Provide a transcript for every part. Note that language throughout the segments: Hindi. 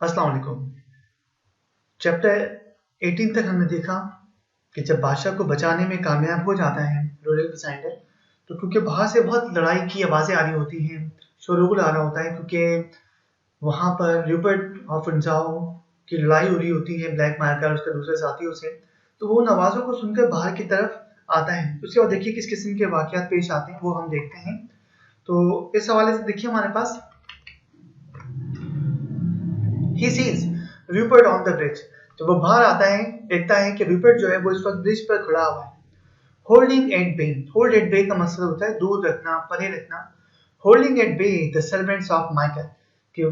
अस्सलाम वालेकुम। चैप्टर 18 तक हमने देखा कि जब बादशाह को बचाने में कामयाब हो जाता है रोयल डिसाइडर, तो क्योंकि बाहर से बहुत लड़ाई की आवाज़ें आ रही होती हैं, शोरगुल आ रहा होता है, क्योंकि वहाँ पर रूपर्ट ऑफ इंजाओ की लड़ाई हो रही होती है ब्लैक मार्कर और उसके दूसरे साथियों से। तो वो उन आवाज़ों को सुनकर बाहर की तरफ आता है। उसके बाद देखिए किस किस्म के वाक़यात पेश आते हैं, वो हम देखते हैं। तो इस हवाले से देखिए हमारे पास he sees Rupert on the bridge. जब वो बाहर आता है, देखता है कि रूपर्ट जो है वो इस वक्त ब्रिज पर खड़ा हुआ है। Holding at bay, hold at bay का मतलब होता है दूर रखना, परे रखना। Holding at bay the servants of Michael, कि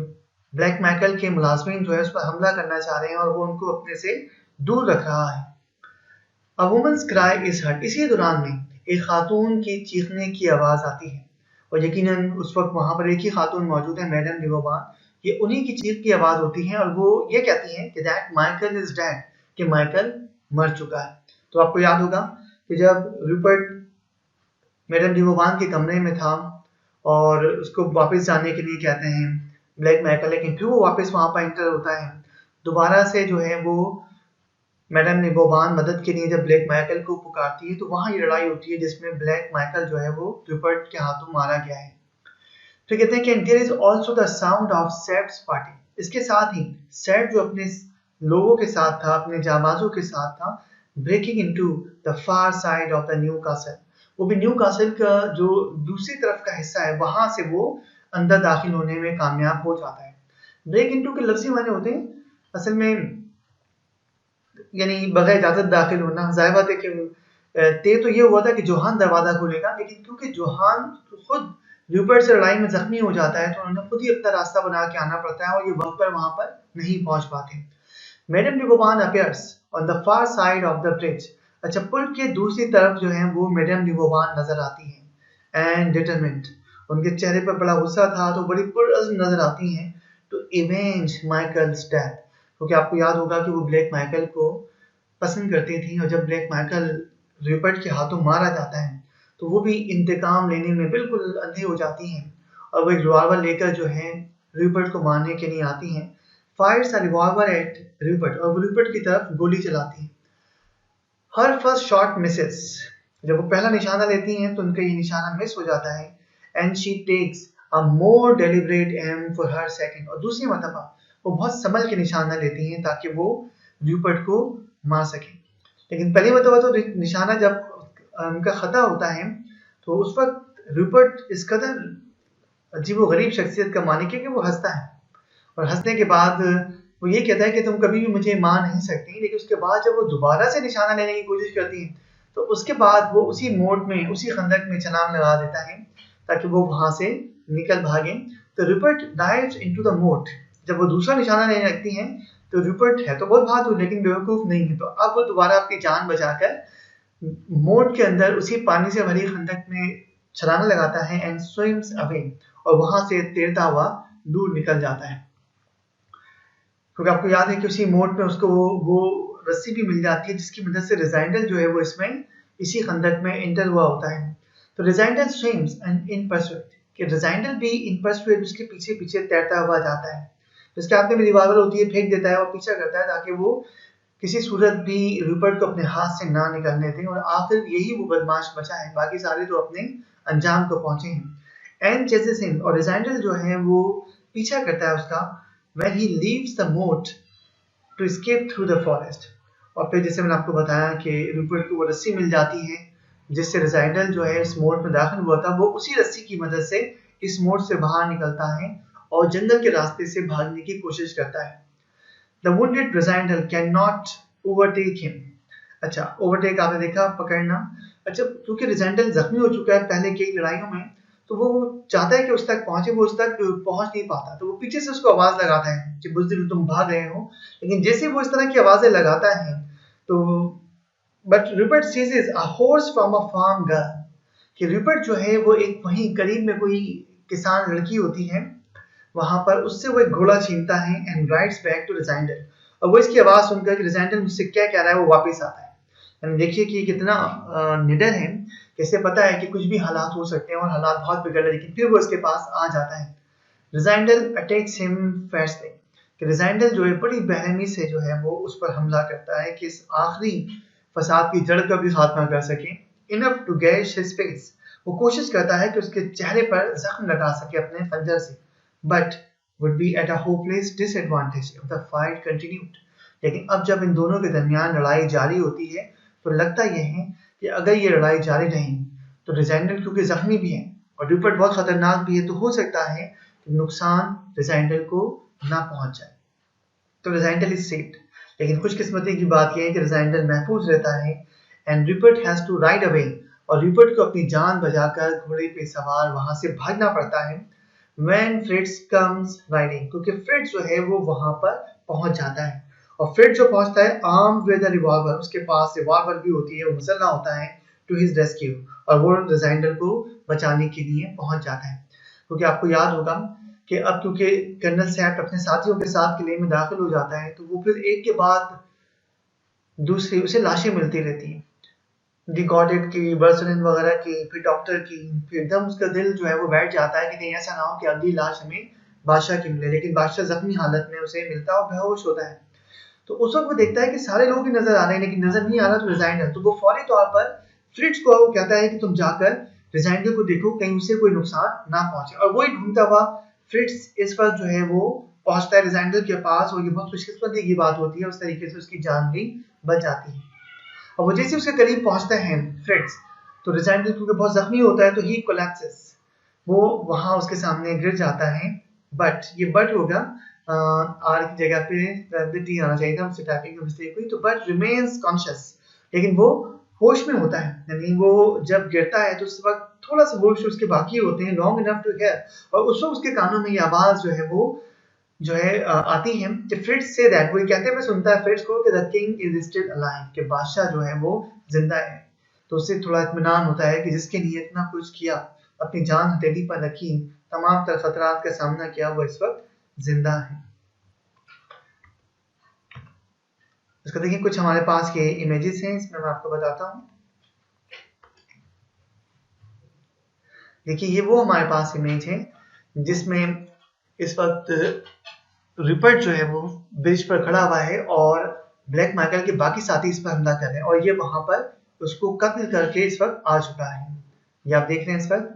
ब्लैक माइकल के मुलाजमीन जो है उस पर हमला करना चाह रहे हैं और वो उनको अपने से दूर रख रहा है। अ वुमन्स क्राई इज हर्ड, इसी दौरान में एक खातून की चीखने की आवाज़ आती है और यकीनन उस वक्त वहाँ पर एक ही खातून मौजूद है, मैडम लिवोबान। ये उन्हीं की चीख की आवाज़ होती है और वो ये कहती हैं कि दैट माइकल इज डेड, कि माइकल मर चुका है। तो आपको याद होगा कि जब रूपर्ट मैडम लिवोबान के कमरे में था और उसको वापस जाने के लिए कहते हैं ब्लैक माइकल, लेकिन फिर वो वापस वहाँ पर एंटर होता है दोबारा से। जो है वो मैडम लिवोबान मदद के लिए जब ब्लैक माइकल को पुकारती है, तो वहाँ ये लड़ाई होती है जिसमें ब्लैक माइकल जो है वो रूपर्ट के हाथों मारा गया है। फिर कहते हैं कि there is also the sound of Sapt's party, इसके साथ ही सैड जो अपने लोगों के साथ था, अपने जाबाजों के साथ था, breaking into the far side of the new castle. वो भी न्यू कासल का जो दूसरी तरफ का हिस्सा है, वहां से वो अंदर दाखिल होने में कामयाब हो जाता है। ब्रेक इनटू के लफ्ज़ी माने होते हैं असल में यानी बगैर इजाजत दाखिल होना। जाहिर बात है कि तय तो ये हुआ था कि जोहान दरवाजा खोलेगा, लेकिन क्योंकि जोहान खुद रूपर्ट से लड़ाई में जख्मी हो जाता है, तो उन्होंने खुद ही अपना रास्ता बना के आना पड़ता है और ये वक्त पर वहां पर नहीं पहुंच पाते। Madam de Mauban appears on the far side of the bridge. अच्छा, पुल के दूसरी तरफ जो है वो मैडम लिवोबान नजर आती हैं एंड डिटरमिन्ड, उनके चेहरे पर बड़ा गुस्सा था, तो बड़ी पुरअज़्म नजर आती हैं टू इवेंज माइकल्स डेथ, क्योंकि आपको याद होगा कि वो ब्लैक माइकल को पसंद करती थी और जब ब्लैक माइकल रूपर्ट के हाथों मारा जाता है, तो वो भी इंतकाम लेने में बिल्कुल अंधी हो जाती हैं और वो एक रिवॉल्वर लेकर जो है रूपर्ट को मारने के लिए आती हैं। Fires a revolver at Rupert, और वो रूपर्ट की तरफ गोली चलाती हैं। हर फर्स्ट शॉट मिसेस, जब वो पहला निशाना लेती हैं तो उनका ये निशाना मिस हो जाता है। And she takes a more deliberate aim for her second, और दूसरी मरतबा वो बहुत संभल के निशाना लेती हैं ताकि वो रूपर्ट को मार सकें। लेकिन पहली मरतबा तो निशाना जब उनका खता होता है, तो उस वक्त रूपर्ट इस कदर अजीब व गरीब शख्सियत का मालिक है कि वो हंसता है और हंसने के बाद वो ये कहता है कि तुम कभी भी मुझे मार नहीं सकती। लेकिन उसके बाद जब वो दोबारा से निशाना लेने की कोशिश करती है, तो उसके बाद वो उसी मोड़ में, उसी खंदक में छलांग लगा देता है ताकि वो वहां से निकल भागे। तो रूपर्ट डाइव्स इनटू द मोट। जब वो दूसरा निशाना लेने लगती हैं, तो रूपर्ट है तो बहुत बहादुर लेकिन बेवकूफ नहीं है, तो अब वो दोबारा अपनी जान बचाकर मोट के अंदर उसी पानी से भरी खंदक में छलांग लगाता है एंड स्विम्स अवे, और वहां से तैरता हुआ दूर निकल जाता है। क्योंकि आपको याद है कि उसी मोड में उसको वो रस्सी भी मिल जाती है जिसकी मदद से रिजाइंडल जो है वो इसमें इसी खंदक में एंटर हुआ होता है। तो रिजाइंडल स्विम्स एंड इन परस्यूट, कि रिजाइंडल भी इन परस्यूट उसके पीछे पीछे तैरता हुआ जाता है। तो इसके हाथ में रिवॉल्वर होती है, फेंक देता है और पीछा करता है ताकि वो किसी सूरत भी रूपर्ट को अपने हाथ से ना निकलने दें, और आखिर यही वो बदमाश बचा है, बाकी सारे तो अपने अंजाम को पहुंचे हैं। एंड चेजेस हिम, और रिजाइंडल जो है वो पीछा करता है उसका when he leaves the moat to escape through the forest। और फिर जैसे मैंने आपको बताया कि रूपर्ट को वो रस्सी मिल जाती है जिससे रिजाइडल जो है इस मोड में दाखिल हुआ था, वो उसी रस्सी की मदद से इस मोड से बाहर निकलता है और जंगल के रास्ते से भागने की कोशिश करता है। The wounded Residel cannot overtake him। अच्छा, ओवरटेक आपने देखा, पकड़ना। अच्छा, क्योंकि रिजेंडल जख्मी हो चुका है पहले कई लड़ाइयों में, तो वो चाहता है कि उस तक पहुंचे, वो उस तक पहुंच नहीं पाता, तो वो पीछे से उसको आवाज लगाता है कि बुज़दिल तुम भाग रहे हो। लेकिन जैसे वो इस तरह की आवाजें लगाता है, तो but Rupert seizes a horse from a farm girl, कि रूपर्ट जो है वो एक वहीं करीब में कोई किसान लड़की होती है, वहां पर उससे वो एक घोड़ा छीनता है एंड राइड्स बैक टू रिजाइंडल। और वो इसकी आवाज सुनकर कि रिजाइंडल मुझसे क्या कह रहा है, वो वापस आता है। यानी देखिए कि कितना निडर है, कैसे पता है कि कुछ भी हालात हो सकते हैं और हालात बहुत बिगड़ रहे, लेकिन फिर वो इसके पास आ जाता है। रिजाइंडल अटैक्स हिम फैस्टली, कि रिजाइंडल जो है बड़ी बेरहमी से जो है वो उस पर हमला करता है कि इस आखिरी फसाद की जड़ का भी खात्मा कर सके। Enough to gash his face, वो कोशिश करता है कि उसके चेहरे पर जख्म लगा सके अपने खंजर से, but would be at a hopeless disadvantage if the fight continued. लेकिन अब जब इन दोनों के दरमियान लड़ाई जारी होती है तो लगता यह है कि अगर ये लड़ाई जारी रहेगी तो रिजाइंडल क्योंकि जख्मी भी है और रूपर्ट बहुत खतरनाक भी है, तो हो सकता है कि नुकसान रिजाइंडल को ना पहुंच जाए। तो रिजाइंडल इज सेव्ड, लेकिन खुशकिस्मती की बात यह है कि रिजाइंडल महफूज रहता है and Rupert has to ride away, और रूपर्ट को अपनी जान बचाकर घोड़े पे सवार वहां से भागना पड़ता है। When Fritz comes riding, क्योंकि फ्रिट्ज जो है वो वहां पर पहुंच जाता है, और फ्रिट्ज जो पहुंचता है आर्म्ड विद अ रिवॉल्वर, उसके पास रिवॉल्वर भी होती है, वो मुसल्ला होता है, टू हिज रेस्क्यू, और वो रिजाइंडल को बचाने के लिए पहुंच जाता है। क्योंकि आपको याद होगा कि अब क्योंकि कर्नल सैप्ट अपने साथियों के साथ किले में दाखिल हो जाता है, तो वो फिर एक के बाद दूसरी उसे लाशें मिलती रहती हैं, दी गॉडेट की, बर्सलिन वगैरह की, फिर डॉक्टर की। फिर एकदम उसका दिल जो है वो बैठ जाता है कि नहीं ऐसा ना हो कि अगली लाश हमें बादशाह की मिले, लेकिन बादशाह जख्मी हालत में उसे मिलता है और बेहोश होता है। तो उस वक्त वो देखता है कि सारे लोग ही नजर आ रहे हैं लेकिन नजर नहीं आ रहा तो रिजाइंडल, तो वो फौरी तौर पर फ्रिट्ज को वो कहता है कि तुम जाकर रिजाइंडल को देखो कहीं उसे कोई नुकसान ना पहुंचे, और वही ढूंढता हुआ फ्रिट्ज इस वक्त जो है वो पहुंचता है रिजाइंडल के पास, और ये बहुत खुशकिस्मती की बात होती है, उस तरीके से उसकी जान भी बच जाती है। और वो जैसे उसके करीब पहुंचता है फ्रिट्ज, तो रिजाइंडल क्योंकि बहुत जख्मी होता है तो ही कोलैप्सेस, वो वहां उसके सामने गिर जाता है। बट ये बट होगा आर की जगह पे टी आना चाहिए था, मुझसे टाइपिंग में मिस्टेक हुई, तो बट रिमेन्स कॉन्शियस, लेकिन वो होश में होता है, यानी वो जब गिरता है तो उस वक्त थोड़ा सा होश उसके बाकी होते हैं, लॉन्ग इनफ टू हियर, और उस वक्त उसके कानों में ये आवाज जो है वो जो है आती है कि फ्रिट्ज से दैट, वो कहते हुए सुनता है फ्रिट्ज को कि the king is still alive, कि बादशाह जो है वो जिंदा है। तो उससे थोड़ा इत्मीनान होता है कि जिसके लिए इतना कुछ किया, अपनी जान हथेली पर रखी, तमाम तरह खतरात का सामना किया, वो इस वक्त जिंदा है। इसका देखिए कुछ हमारे पास ये इमेजेस हैं, इसमें मैं आपको बताता हूँ। देखिए ये वो हमारे पास इमेज है जिसमें इस वक्त रिपर्ट जो है वो ब्रिज पर खड़ा हुआ है और ब्लैक माइकल के बाकी साथी इस पर हमला कर रहे हैं, और ये वहां पर उसको कत्ल करके इस वक्त आ चुका है। ये आप देख रहे हैं इस वक्त,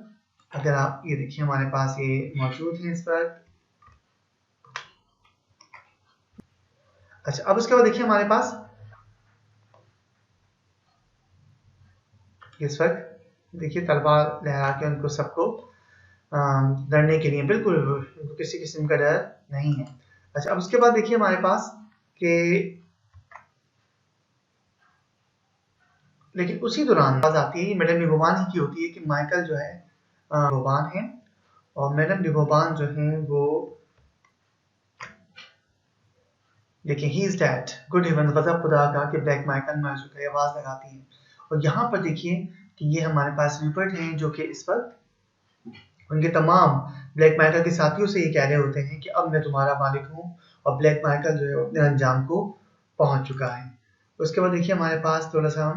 अगर आप ये देखिए हमारे पास ये मौजूद है इस वक्त। अच्छा, अब उसके बाद देखिए हमारे पास इस वक्त देखिए तलवार लहरा के उनको सबको लड़ने के लिए, बिल्कुल किसी किस्म का डर नहीं है। अच्छा, अब उसके बाद देखिए हमारे पास कि लेकिन उसी दौरान बात आती है, ये मैडम डिबोबान ही की होती है कि माइकल जो है डिबोबान है, और मैडम डिबोबान जो है वो देखिए he is dead, good heaven, गजब खुदा का कि ब्लैक माइकल मर चुका है, आवाज लगाती है। और यहाँ पर देखिए कि ये हमारे पास रिपर्ट हैं जो कि इस वक्त उनके तमाम ब्लैक माइकल के साथियों से ये कह रहे होते हैं कि अब मैं तुम्हारा मालिक हूँ, और ब्लैक माइकल जो है अपने अंजाम को पहुंच चुका है। उसके बाद देखिए हमारे पास थोड़ा सा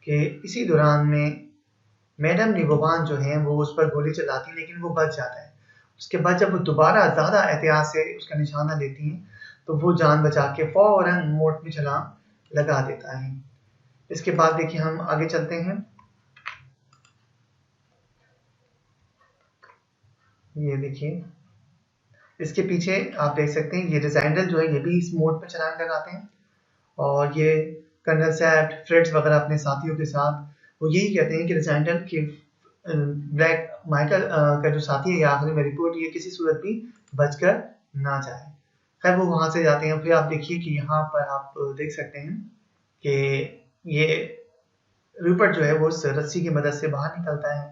कि इसी दौरान में मैडम निगोबान जो है वो उस पर गोली चलाती है, लेकिन वो बच जाता है। उसके बाद जब वो दोबारा ज़्यादा एहतियात से उसका निशाना लेती हैं तो वो जान बचा के फौरन मोड़ में छलांग लगा देता है। इसके बाद देखिए हम आगे चलते हैं। ये देखिए इसके पीछे आप देख सकते हैं ये रिजाइंडल जो है ये भी इस मोड पर छलांग लगाते हैं, और ये कर्नल सैप्ट, फ्रिट्ज वगैरह अपने साथियों के साथ वो यही कहते हैं कि रिजाइंडल के ब्लैक माइकल का जो साथी है आखिरी में रिपोर्ट ये किसी सूरत भी बचकर ना जाए। खैर वो वहां से जाते हैं। फिर आप देखिए कि यहाँ पर आप देख सकते हैं कि ये रूपर्ट जो है वो उस रस्सी की मदद से बाहर निकलता है,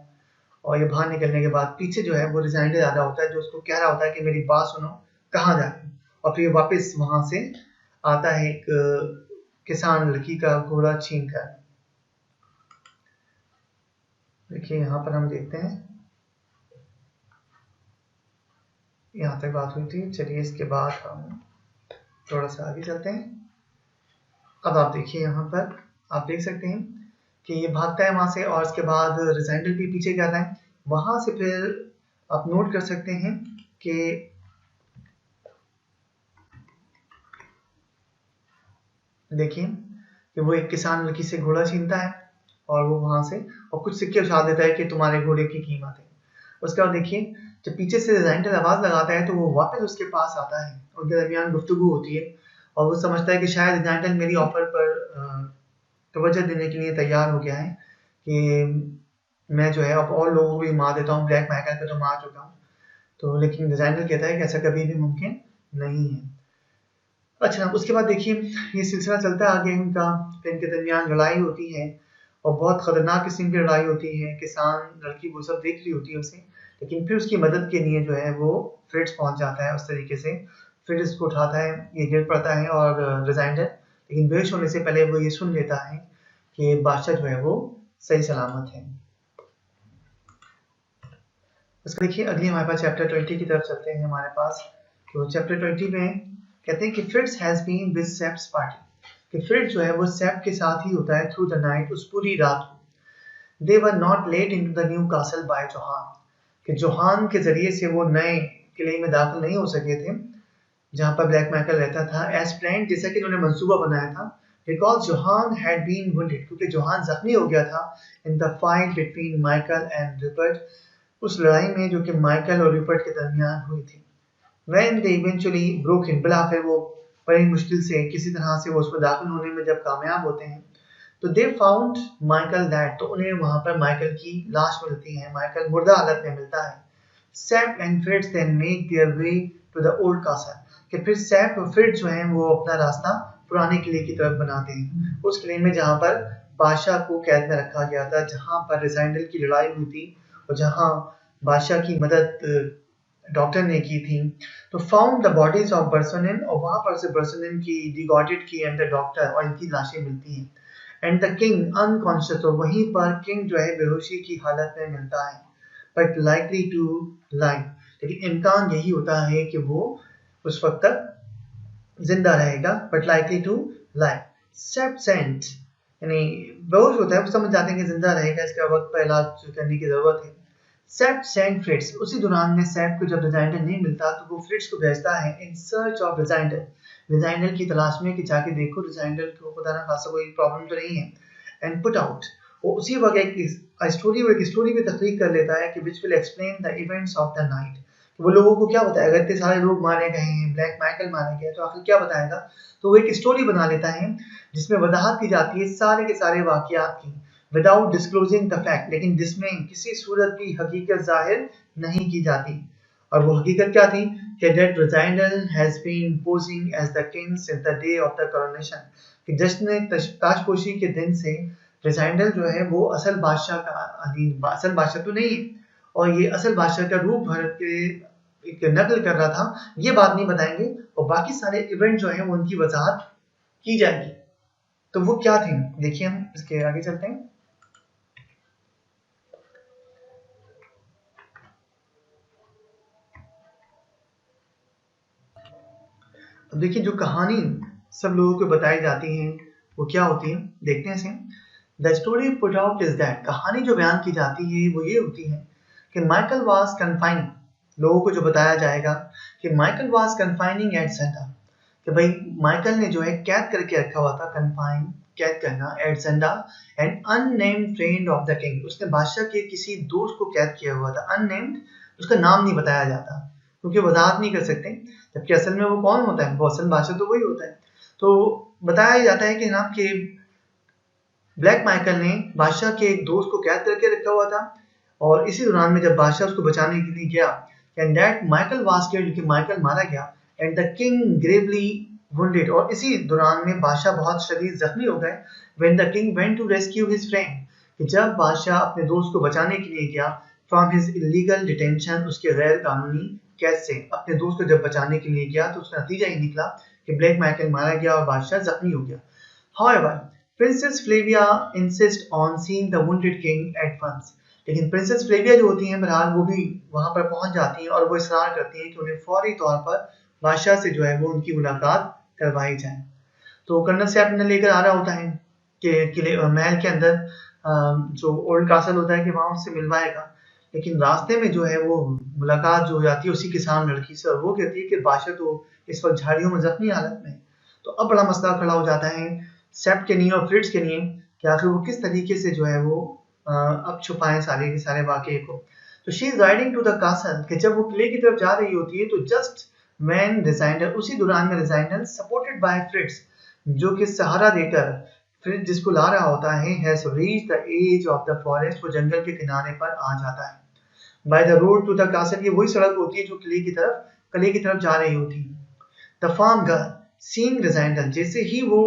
और ये बाहर निकलने के बाद पीछे जो है वो रिजाइंडल आ रहा होता है जो उसको कह रहा होता है कि मेरी बात सुनो, कहाँ जा रहे हो, और फिर वापस वहां से आता है एक किसान लड़की का घोड़ा छीन कर। देखिए यहाँ पर हम देखते हैं, यहाँ तक बात हुई थी। चलिए इसके बाद हम थोड़ा सा आगे चलते हैं। अब आप देखिए यहाँ पर आप देख सकते हैं कि ये भागता है वहां से, और उसके बाद रिजाइंडल भी पीछे कर रहा है। वहां से फिर आप नोट कर सकते हैं कि देखिए कि वो एक किसान लड़की से घोड़ा छीनता है और वो वहां से और कुछ सिक्के उछाल देता है कि तुम्हारे घोड़े की कीमत है। उसके बाद देखिए जब पीछे से डिजाइनर आवाज लगाता है तो वो वापस उसके पास आता है, उनके दरमियान गुफ्तगू होती है और वो समझता है कि शायद डिजाइनर मेरी ऑफर पर तवज्जो देने के लिए तैयार हो गया है कि मैं जो है अब और लोगों को भी मार देता हूँ, ब्लैक मैकल को तो मार चुका हूँ। तो लेकिन डिजाइनर कहता है कि ऐसा कभी भी मुमकिन नहीं है। अच्छा उसके बाद देखिए ये सिलसिला चलता है आगे इनका, फिर इनके दरमियान लड़ाई होती है और बहुत खतरनाक किस्म की लड़ाई होती है। किसान लड़की वो सब देख रही होती है उसे, लेकिन फिर उसकी मदद के लिए जो है वो फ्रिट्ज पहुंच जाता है उस तरीके से। फिर इसको उठाता है, ये गिर पड़ता है और रिजाइंडर, लेकिन बेहोश होने से पहले वो ये सुन लेता है कि बादशाह जो है वो सही सलामत है। उसको देखिए अगली हमारे पास चैप्टर 20 की तरफ चलते हैं हमारे पास। तो चैप्टर 20 में कहते हैं कि Fritz has been with Sapt's party, कि फ्रिट्ज जो है वो सेप के साथ ही होता है थ्रू द नाइट, उस पूरी रात को। They were not let into the new castle by Johann, कि जोहान के जरिए से वो नए किले में दाखिल नहीं हो सके थे जहां पर ब्लैक माइकल रहता था एज प्लान, जैसा कि उन्होंने मंसूबा बनाया था। Because Johann had been wounded, क्योंकि जोहान जख्मी हो गया था in the fight between Michael and Rupert, उस लड़ाई में जो कि माइकल और रिपर्ट के दरमियान हुई थी। When they eventually broke in, बिला फिर वो बड़ी मुश्किल से किसी तरह से वो उसमें दाखिल होने में जब कामयाब होते हैं तो दे फाउंड माइकल दैट, तो उन्हें वहां पर माइकल की लाश मिलती है, माइकल मुर्दा हालत में मिलता है। Sapt and Fritz then make their way to the old castle, कि फिर सैप और फ्रिट्ज जो है वो अपना रास्ता पुराने किले की तरफ बनाते हैं, उस किले में जहां पर बादशाह को कैद में रखा गया था, जहां पर रिजाइंडल की लड़ाई हुई थी और जहां बादशाह की मदद डॉक्टर ने की थी। तो फाउंड द बॉडीज ऑफ बर्सनिन, और वहां पर से बर्सनिन की डिगॉटेड की एंड द डॉक्टर, और इनकी लाशें मिलती हैं। एंड द किंग अनकॉन्शियस, तो वहीं पर किंग जो है बेहोशी की हालत में मिलता है, बट लाइकली टू लाइफ, लेकिन इम्कान यही होता है कि वो उस वक्त तक जिंदा रहेगा, बट लाइकली टू लाइफ। सेंट यानी बेहोश होता है, वो समझ जाते हैं कि जिंदा रहेगा, इसका वक्त पर इलाज करने की जरूरत है। सेप सेंड फ्रिट्ज, उसी दौरान में सेप को जब रिजाइंडर नहीं मिलता तो वो फ्रिट्ज को भेजता है इन सर्च ऑफ रिजाइंडर, रिजाइंडर की तलाश में कि जाके देखो रिजाइंडर को खुदा ना खासा कोई प्रॉब्लम तो नहीं है। एंड पुट आउट, वो उसी वक्त एक स्टोरी में तख्लीक कर लेता है कि which will explain the events of the night. वो लोगों को क्या बताएगा, इतने सारे लोग मारे गए हैं, ब्लैक माइकल मारे गए, तो आखिर क्या बताएगा। तो वो एक स्टोरी बना लेता है जिसमें वजाहत की जाती है सारे के सारे वाकयात की, विदाउट डिस्क्लोजिंग द फैक्ट, लेकिन जिसमें किसी सूरत की हकीकत जाहिर नहीं की जाती। और वो हकीकत क्या थी कि that Rassendyll has been posing as the king since the day of the coronation, कि जश्न ताजपोशी के दिन से रिजाइंडल जो है वो असल बादशाह का असल बादशाह तो नहीं है, और ये असल बादशाह का रूप भर के एक नकल कर रहा था, ये बात नहीं बताएंगे, और बाकी सारे इवेंट जो है वो उनकी वजाहत की जाएगी। तो वो क्या थे देखिए, हम इसके आगे चलते हैं। अब देखिए जो कहानी सब लोगों को बताई जाती है वो क्या होती है, देखते हैं इसे। The story put out is that, कहानी जो बयान की जाती है वो ये होती है कि माइकल वाज कन्फाइनिंग, लोगों को जो बताया जाएगा कि माइकल वाज कन्फाइनिंग एट ज़ेंडा, कि भाई माइकल ने जो है कैद करके रखा हुआ था, कन्फाइन कैद करना, at Zenda an unnamed friend of the king, उसने बादशाह के किसी दोस्त को कैद किया हुआ था। अननेम्ड, उसका नाम नहीं बताया जाता क्योंकि वजाहत नहीं कर सकते, जबकि असल में वो कौन होता है, वो असल बादशाह तो वही होता है। तो बताया जाता है कि जनाब के ब्लैक माइकल ने बादशाह के एक दोस्त को कैद करके रखा हुआ था, और इसी दौरान में जब बादशाह उसको बचाने के लिए गया, and that Michael was killed, कि माइकल मारा गया, and the king Gravely wounded, और इसी दौरान में बादशाह बहुत शदीद जख्मी हो गए। When the king went to rescue his friend, कि जब बादशाह अपने दोस्त को बचाने के लिए गया फ्रॉम हिज इलीगल डिटेंशन, उसके गैर कानूनी कैद से अपने दोस्त को जब बचाने के लिए गया तो उसका नतीजा ये निकला कि ब्लैक माइकल मारा गया और बादशाह जख्मी हो गया। However, Princess Flavia insists on seeing the wounded king at once. लेकिन प्रिंसेस फ्लेविया जो होती हैं बहरहाल वो भी वहां पर पहुंच जाती हैं और वो इसरार करती हैं कि उन्हें फौरी तौर पर बादशाह से जो है वो उनकी मुलाकात करवाई जाए। तो कर्नल से अपने लेकर आ रहा होता है कि किले महल के अंदर जो ओल्ड कासल होता है कि वहां उससे मिलवाएगा, लेकिन रास्ते में जो है वो मुलाकात जो हो जाती है उसी किसान लड़की से, और वो कहती है कि बादशाह तो इस वक्त झाड़ियों में जख्मी हालत में। तो अब बड़ा मसला खड़ा हो जाता है सेप्ट के लिए और फ्रिट्ज के लिए कि आखिर वो किस तरीके से जो है वो अब छुपाएं सारे के सारे वाकये को। तो she is riding to the castle कि जब वो किले की तरफ जा रही होती है तो जस्ट मैन रिजाइनर उसी दौरान में रिजाइनर सपोर्टेड बाय फ्रिट्ज जो कि सहारा देकर फ्रिट्ज जिसको ला रहा होता है has reached the edge of the forest, वो जंगल के किनारे पर आ जाता है। By the road to the castle, ये वही सड़क होती है जो किले की तरफ जा रही होती है। द फार्म गर्ल सीइंग रिजाइनर, जैसे ही वो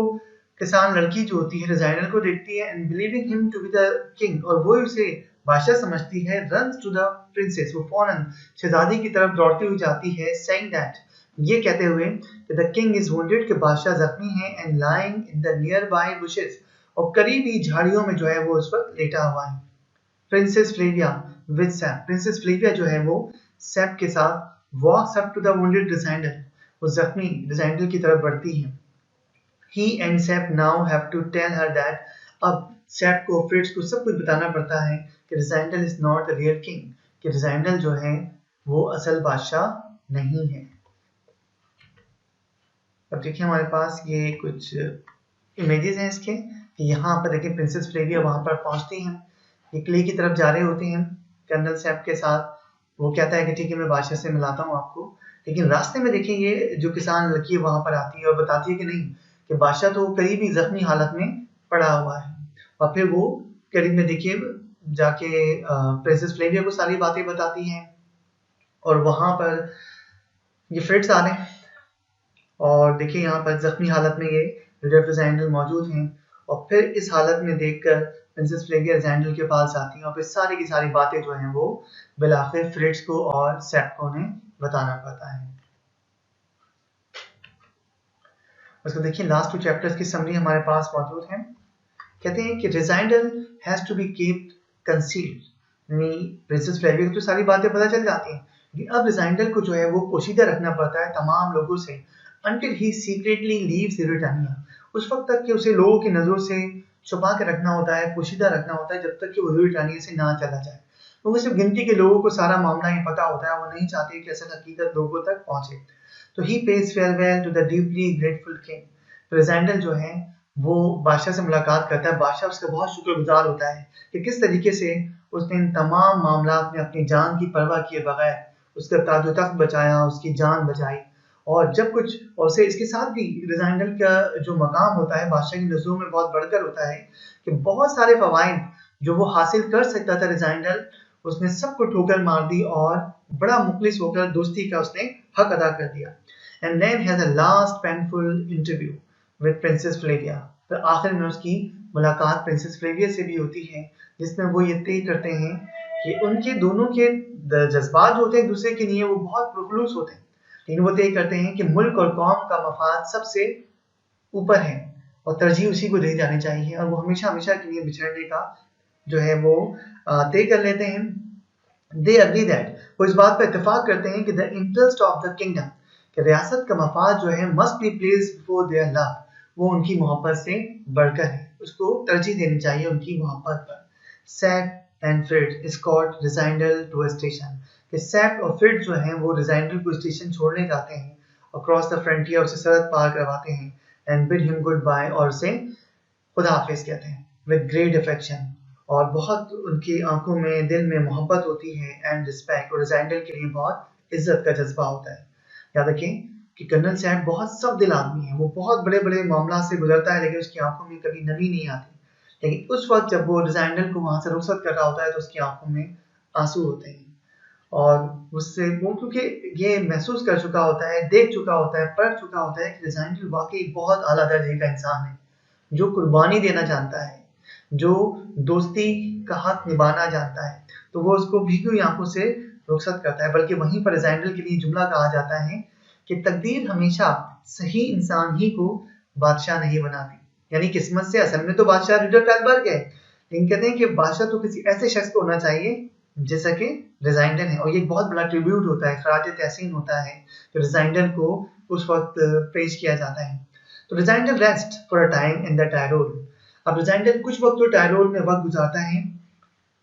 किसान लड़की जो होती है रिजाइनर को देखती है and believing him to be the king, और वो उसे बादशाह समझती है, रन्स टू द प्रिंसेस, वो फौरन शहजादी की तरफ दौड़ती हुई जाती है, सेइंग दैट, ये कहते हुए कि द किंग इज वुंडेड, कि बादशाह जख्मी है, and lying in the near by bushes, और करीबी झाड़ियों में जो है वो उस वक्त लेटा हुआ है। Princess Flavia with Sapt, princess Flavia जो है वो सैप के साथ walks up to the wounded Rassendyll, वो जख्मी रिजाइनर की तरफ बढ़ती है। He and Sep now have to tell her that, अब सेप को फ्रिट्ज को सब कुछ बताना पड़ता है कि Rassendyll is not the real king, कि रिजाइनल जो है वो असल बादशाह नहीं है। अब देखिए हमारे पास ये कुछ इमेजेस हैं इसके कि यहाँ पर देखिए प्रिंसेस फ्लेविया वहां पर पहुंचती हैं, ये किले की तरफ जा रहे होते हैं कर्नल सेप के साथ। वो कहता है कि ठीक है मैं बादशाह से मिलाता हूँ आपको, लेकिन रास्ते में देखिए ये जो किसान लड़की है वहां पर आती है और बताती है कि नहीं कि बादशाह तो करीब ही जख्मी हालत में पड़ा हुआ है। और फिर वो करीब में देखिए जाके प्रिंसेस फ्लेविया को सारी बातें बताती हैं, और वहां पर ये फ्रिट्ज आ रहे हैं और देखिए यहाँ पर जख्मी हालत में ये रिजाइनल मौजूद हैं, और फिर इस हालत में देखकर प्रिंसेस फ्लेविया रिजाइनल के पास आती हैं और फिर सारी की सारी बातें जो हैं वो बिलाखिर फ्रिट्ज को और सेप को उन्हें बताना पड़ता है। उसको देखिए लास्ट 2 चैप्टर्स की समरी हमारे पास मौजूद है। कहते हैं कि Rassendyll has to be keeped concealed, यानी प्रिंसेस फ्लेविया को तो सारी बातें पता चल जाती हैं, लेकिन अब रिजाइनल को जो है वो पोशीदा रखना पड़ता है तमाम लोगों से, until he secretly leaves Ruritania, उस वक्त तक कि उसे लोगों की नजरों से छुपा के रखना होता है, पोशीदा रखना होता है, जब तक कि वो रूरिटानिया से ना चला जाए। क्योंकि सिर्फ गिनती के लोगों को सारा मामला ये पता होता है, वो नहीं चाहते कि असल हकीकत लोगों तक पहुंचे। तो he pays farewell to the deeply grateful king, Rassendyll जो है वो बादशाह से मुलाकात करता है, बादशाह उसका बहुत शुक्रगुजार होता है कि किस तरीके से उसने इन तमाम मामलात में अपनी जान की परवाह किए बगैर उसका ताजो तख्त बचाया, उसकी जान बचाई। और जब कुछ और से इसके साथ भी रिजाइनल का जो मकाम होता है बादशाह की नजरों में बहुत बढ़कर होता है कि बहुत सारे फवाइद जो वो हासिल कर सकता था रिजाइनल, उसने सबको ठोकर मार दी और बड़ा मुखलिस होकर दोस्ती का उसने हक अदा कर दिया। And then has a last painful interview with Princess Flavia, तो आखिर में उसकी मुलाकात प्रिंसेस फ्लेविया से भी होती है, जिसमें वो ये तय करते हैं कि उनके दोनों के जज्बात जो होते हैं एक दूसरे के लिए वो बहुत पुरखलूस होते हैं, लेकिन वो तय करते हैं कि मुल्क और कौम का मफाद सबसे ऊपर है और तरजीह उसी को दी जानी चाहिए, और वो हमेशा हमेशा के लिए बिछड़ने का जो है वो तय कर लेते हैं। दे अग्री दैट, वो इस बात पर इत्तेफाक करते हैं कि the interest of the kingdom, कि रियासत का मफाद जो है must be placed before their love, वो उनकी मोहब्बत से बढ़कर है, उसको तरजीह देनी चाहिए उनकी मोहब्बत पर। Sapt and Fritz escort Rassendyll to a station, कि सेप और फ्रिट्ज जो हैं वो रिजाइनल को स्टेशन छोड़ने जाते हैं, अक्रॉस द फ्रंटियर उसे सरहद पार करवाते हैं, and bid him goodbye, और उसे खुदा हाफिज कहते हैं विद ग्रेट अफेक्शन, और बहुत उनकी आंखों में दिल में मोहब्बत होती है, एंड रिस्पेक्ट, और रिजाइनल के लिए बहुत इज्जत का जज्बा होता है। याद रखें कि कर्नल सैप बहुत सब दिल आदमी है, वो बहुत बड़े बड़े मामला से गुजरता है, लेकिन उसकी आंखों में कभी नमी नहीं आती, लेकिन उस वक्त जब वो रिजाइनल को वहां से रुखसत कर रहा होता है तो उसकी आंखों में आंसू होते हैं, और उससे वो क्योंकि ये महसूस कर चुका होता है, देख चुका होता है, पढ़ चुका होता है कि रिजाइनल वाकई बहुत आला दर्जे का इंसान है, जो कुर्बानी देना जानता है, जो दोस्ती का हक निभाना जानता है, तो वो उसको भीगी हुई आंखों से रुखसत करता है। बल्कि वहीं पर रिजाइनल के लिए जुमला कहा जाता है कि तकदीर हमेशा सही इंसान ही को बादशाह नहीं बनाती, यानी किस्मत से असल में तो बादशाह रीडर फैलबर्ग है, लेकिन कहते हैं कि बादशाह तो किसी ऐसे शख्स को होना चाहिए जैसा कि रिजाइनल है, और ये एक बहुत बड़ा ट्रिब्यूट होता है, खराज तहसीन होता है तो रिजाइनल को उस वक्त पेश किया जाता है। तो Rassendyll rest for a time in the Tyrol, अब रिजाइनल कुछ वक्त तो टायरोल में वक्त गुजारता है,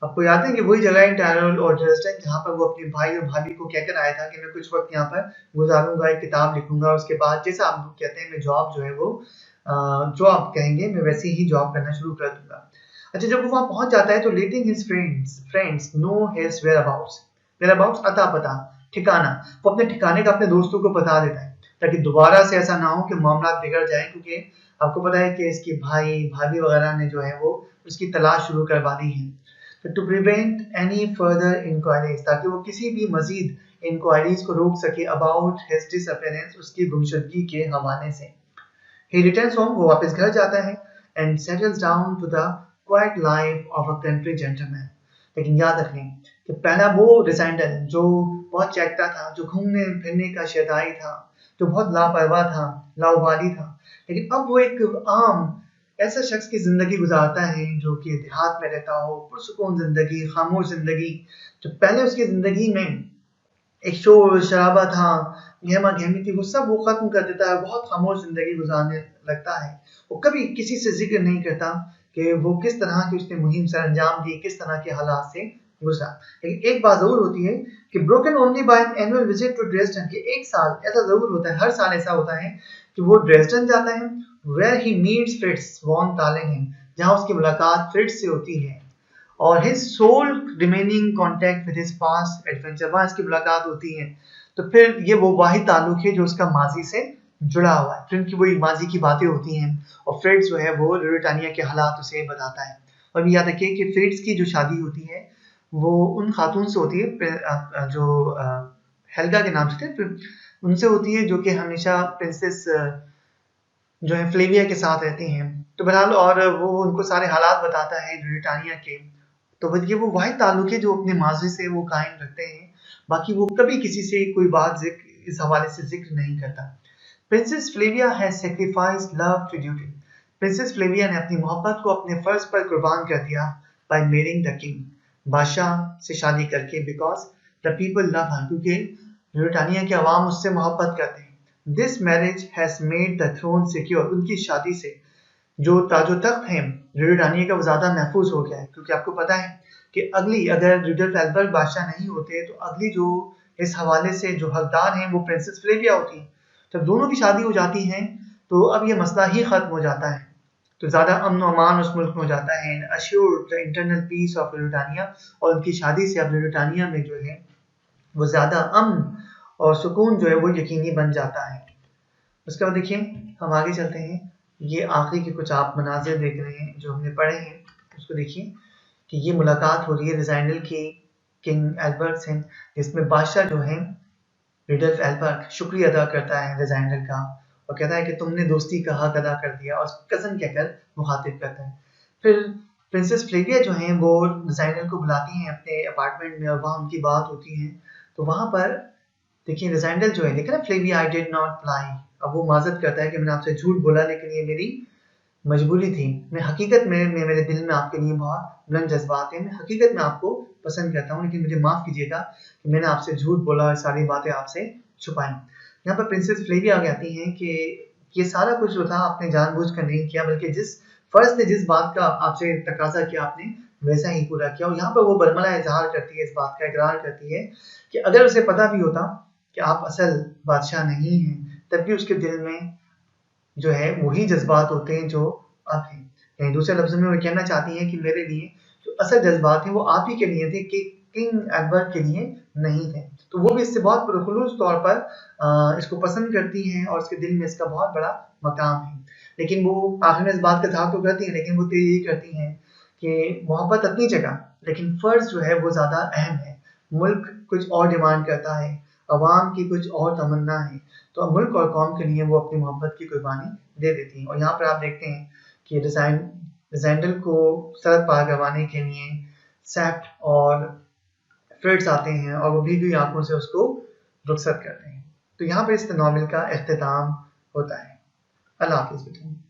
आपको याद है कि वही जगह है टैरोल और ड्रेसडेन जहाँ पर वो अपने भाई और भाभी को कहकर आया था कि मैं कुछ वक्त यहाँ पर गुजारूंगा, एक किताब लिखूंगा, उसके बाद जैसा आप लोग कहते हैं मैं जॉब जो है वो जो आप कहेंगे मैं वैसे ही जॉब करना शुरू कर दूंगा। अच्छा, जब वो वहाँ पहुंच जाता है तो letting his friends know his whereabouts अता पता, ठिकाना, वो अपने ठिकाने का अपने दोस्तों को बता देता है ताकि दोबारा से ऐसा ना हो कि मामला बिगड़ जाए, क्योंकि आपको पता है कि इसके भाई भाभी वगैरह ने जो है वो उसकी तलाश शुरू करवा दी है। तो to prevent any further inquiries, ताकि वो किसी भी मजीद इंक्वायरीज को रोक सके अबाउट हिज डिसअपियरेंस, उसकी गुमशुदगी के हवाले से। ही रिटर्न्स होम, वो वापस घर जाता है and settles down to the quiet life of a country gentleman. लेकिन याद रखें कि पहला वो रिसेंडल जो बहुत चहकता था, जो घूमने फिरने का शदाई था, जो बहुत लापरवाह था, लाउबाली था, लेकिन अब वो एक आम ऐसा शख्स की जिंदगी गुजारता है जो कि देहात में रहता हो, पुरसुकून जिंदगी, खामोश जिंदगी। जो पहले उसकी जिंदगी में एक शोर शराबा था, गहमा गहमी थी, वो सब वो खत्म कर देता है, बहुत खामोश जिंदगी गुजारने लगता है। वो कभी किसी से जिक्र नहीं करता कि वो किस तरह की उसने मुहिम सर अंजाम दी, किस तरह के हालात से गुजरा। लेकिन एक बात जरूर होती है कि broken only by an annual visit to Dresden, कि एक साल ऐसा जरूर होता है, हर साल ऐसा होता है कि वो ड्रेसडन जाता है, where he meets Fritz von Tarlenheim, जहां उसकी मुलाकात फ्रिट्ज से होती है, और his sole remaining contact with his past adventure, वहाँ इसकी मुलाकात होती है। तो फिर ये वो वाहिद ताल्लुक है जो उसका माजी से जुड़ा हुआ है, फिर उनकी वही माजी की बातें होती हैं और फ्रिट्ज जो है वो रिटानिया के हालात उसे बताता है। और याद रखिए कि फ्रिट्ज की जो शादी होती है वो उन खातून से होती है जो हेल्गा के नाम से थे, उनसे होती है जो कि हमेशा प्रिंसेस जो है फ्लेविया के साथ रहती हैं। तो बहरहाल और वो उनको सारे हालात बताता है ब्रिटानिया के। तो ये वो वाहिद ताल्लुक है जो अपने माजी से वो कायम रखते हैं, बाकी वो कभी किसी से कोई बात इस हवाले से जिक्र नहीं करता। Princess Flavia has sacrificed love to duty, Princess Flavia ने अपनी मोहब्बत को अपने फर्ज पर कुर्बान कर दिया बाय मेरिंग द किंग, बादशाह से शादी करके, because the people love her, क्योंकि ब्रिटानिया के अवाम उससे मोहब्बत करते हैं। This marriage has made the throne secure, उनकी शादी से जो ताजो तख्त है ब्रिटानिया का वो ज्यादा महफूज हो गया है, क्योंकि आपको पता है कि अगली अगर रिडल्फ एल्बर्ट बादशाह नहीं होते तो अगली जो इस हवाले से जो हकदार हैं वो प्रिंसेस फ्लेविया होती। जब दोनों की शादी हो जाती है तो अब ये मसला ही खत्म हो जाता है, तो ज्यादा अमन और अमान उस मुल्क में हो जाता है, assure the internal peace of Britannia, और उनकी शादी से अब ब्रिटानिया में जो है वो ज्यादा अमन और सुकून जो है वो यकीनी बन जाता है। उसके बाद देखिए हम आगे चलते हैं, ये आखिरी के कुछ आप मनाजिर देख रहे हैं जो हमने पढ़े हैं, उसको देखिए कि ये मुलाकात हो रही है रिजाइनल की किंग एल्बर्ट से, जिसमें बादशाह जो है रिडल्फ एल्बर्ट शुक्रिया अदा करता है रिजाइनल का और कहता है कि तुमने दोस्ती का हक अदा कर दिया, और कजन कहकर मुखातिब करता है। फिर प्रिंसेस फ्लेविया जो है वो रिजाइनल को बुलाती हैं अपने अपार्टमेंट में और वहाँ उनकी बात होती है। तो वहाँ पर देखिए रिजाइनल जो है, लेकिन ना Flavia I did not lie, अब वो माजरत करता है कि मैंने आपसे झूठ बोला, लेकिन ये मेरी मजबूरी थी, मैं हकीकत में मेरे दिल में आपके लिए बहुत बुलंद जज्बात हैं, मैं हकीकत में आपको पसंद करता हूँ, लेकिन मुझे माफ़ कीजिएगा कि मैंने आपसे झूठ बोला और सारी बातें आपसे छुपाई। यहाँ पर प्रिंसेस फ्लेविया कहती हैं कि ये सारा कुछ जो था आपने जानबूझकर नहीं किया, बल्कि जिस फर्ज ने जिस बात का आपसे तकाजा किया आपने वैसा ही पूरा किया। और यहाँ पर वो बरमला इजहार करती है, इस बात का इकरार करती है कि अगर उसे पता भी होता कि आप असल बादशाह नहीं हैं, तब भी उसके दिल में जो है वही जज्बात होते हैं जो अब हैं। यानी दूसरे लफ्ज़ों में वो कहना चाहती हैं कि मेरे लिए जो असल जज्बात हैं वो आप ही के लिए थे, कि किंग एल्बर्ट के लिए नहीं थे। तो वो भी इससे बहुत पुरखुलूस तौर पर इसको पसंद करती हैं और उसके दिल में इसका बहुत बड़ा मकाम है। लेकिन वो आखिर में इस बात का इज़हार तो करती हैं, लेकिन वो तो यही करती हैं कि मोहब्बत अपनी जगह, लेकिन फ़र्ज़ जो है वो ज़्यादा अहम है। मुल्क कुछ और डिमांड करता है, अवाम की कुछ और तमन्ना है, तो मुल्क और कौम के लिए वो अपनी मोहब्बत की कुर्बानी दे देती हैं। और यहाँ पर आप देखते हैं कि रिज़ाइंडल को सड़क पार करवाने के लिए सेप्ट और फ्रिट्ज आते हैं और वो भीगी हुई आंखों से उसको रुखसत करते हैं। तो यहाँ पर इस नावल का इख्तिताम होता है। अल्लाह हाफ़िज़।